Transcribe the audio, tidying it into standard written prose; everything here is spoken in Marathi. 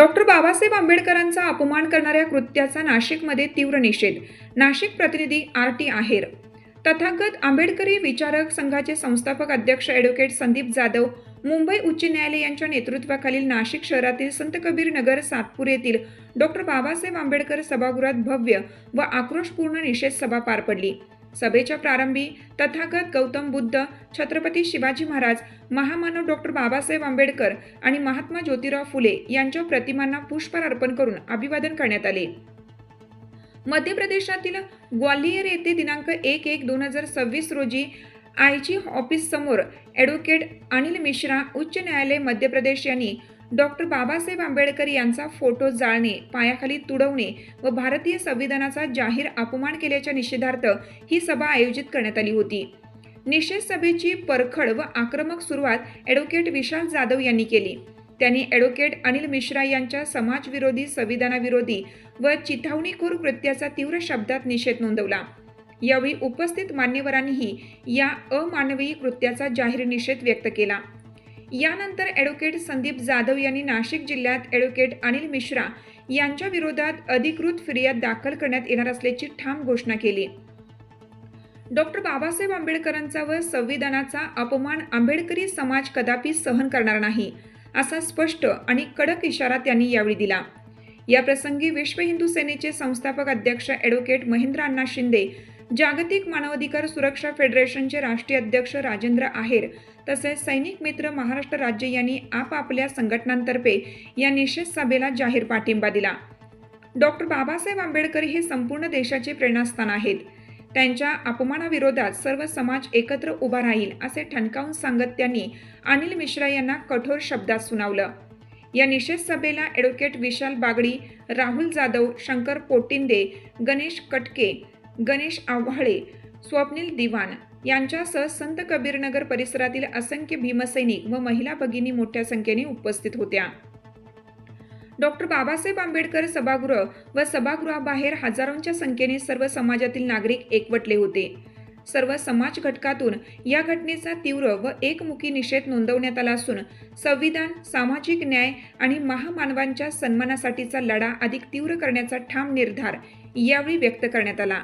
डॉक्टर बाबासाहेब आंबेडकरांचा अपमान करणाऱ्या कृत्याचा नाशिकमध्ये तीव्र निषेध. नाशिक प्रतिनिधी आर.टी. आहेर. तथागत आंबेडकरी विचारक संघाचे संस्थापक अध्यक्ष ॲडव्होकेट संदीप जाधव, मुंबई उच्च न्यायालय यांच्या नेतृत्वाखालील नाशिक शहरातील संत कबीर नगर सातपूर येथील डॉक्टर बाबासाहेब आंबेडकर सभागृहात भव्य व आक्रोशपूर्ण निषेध सभा पार पडली. सभेच्या प्रारंभी तथागत गौतम बुद्ध, छत्रपती शिवाजी महाराज, महामानव डॉक्टर बाबासाहेब आंबेडकर आणि महात्मा ज्योतिराव फुले यांच्या प्रतिमांना पुष्पहार अर्पण करून अभिवादन करण्यात आले. मध्य प्रदेशातील ग्वालियर येथे दिनांक 1/1/2026 रोजी आयजी ऑफिस समोर ॲडव्होकेट अनिल मिश्रा, उच्च न्यायालय मध्य प्रदेश यांनी डॉक्टर बाबासाहेब आंबेडकर यांचा फोटो जाळणे, पायाखाली तुडवणे व भारतीय संविधानाचा जाहीर अपमान केल्याच्या निषेधार्थ ही सभा आयोजित करण्यात आली होती. निषेध सभेची परखड व आक्रमक सुरुवात ॲडव्होकेट विशाल जाधव यांनी केली. त्यांनी ॲडव्होकेट अनिल मिश्रा यांच्या समाजविरोधी, संविधानाविरोधी व चिथावणीखोर कृत्याचा तीव्र शब्दात निषेध नोंदवला. यावेळी उपस्थित मान्यवरांनीही या अमानवीय कृत्याचा जाहीर निषेध व्यक्त केला. यानंतर ॲडव्होकेट संदीप जाधव यांनी नाशिक जिल्ह्यात ॲडव्होकेट अनिल मिश्रा यांच्या विरोधात अधिकृत फिर्याद दाखल करण्यात येणार असल्याची ठाम घोषणा केली. डॉक्टर बाबासाहेब आंबेडकरांचा व संविधानाचा अपमान आंबेडकरी समाज कदापि सहन करणार नाही, असा स्पष्ट आणि कडक इशारा त्यांनी यावेळी दिला. या प्रसंगी विश्व हिंदू सेनेचे संस्थापक अध्यक्ष ॲडव्होकेट महेंद्र अण्णा शिंदे, जागतिक मानवाधिकार सुरक्षा फेडरेशनचे राष्ट्रीय अध्यक्ष राजेंद्र आहेर तसेच सैनिक मित्र महाराष्ट्र राज्य यांनी आपापल्या संघटनांतर्फे या निषेध सभेला जाहीर पाठिंबा दिला. डॉक्टर बाबासाहेब आंबेडकर हे संपूर्ण देशाचे प्रेरणास्थान आहेत. त्यांच्या अपमानाविरोधात सर्व समाज एकत्र उभा राहील असे ठणकावून सांगत त्यांनी अनिल मिश्रा यांना कठोर शब्दात सुनावलं. या निषेध सभेला ॲडव्होकेट विशाल बागडी, राहुल जाधव, शंकर पोटिंदे, गणेश कटके, गणेश आव्हाळे, स्वप्नील दिवाण यांच्यासह संत कबीरनगर परिसरातील असंख्य भीमसैनिक व महिला भगिनी मोठ्या संख्येने उपस्थित होत्या. डॉक्टर बाबासाहेब आंबेडकर सभागृह व सभागृहाबाहेर हजारोंच्या संख्येने सर्व समाजातील नागरिक एकवटले होते. सर्व समाज घटकातून या घटनेचा तीव्र व एकमुखी निषेध नोंदवण्यात आला असून संविधान, सामाजिक न्याय आणि महामानवांच्या सन्मानासाठीचा लढा अधिक तीव्र करण्याचा ठाम निर्धार यावेळी व्यक्त करण्यात आला.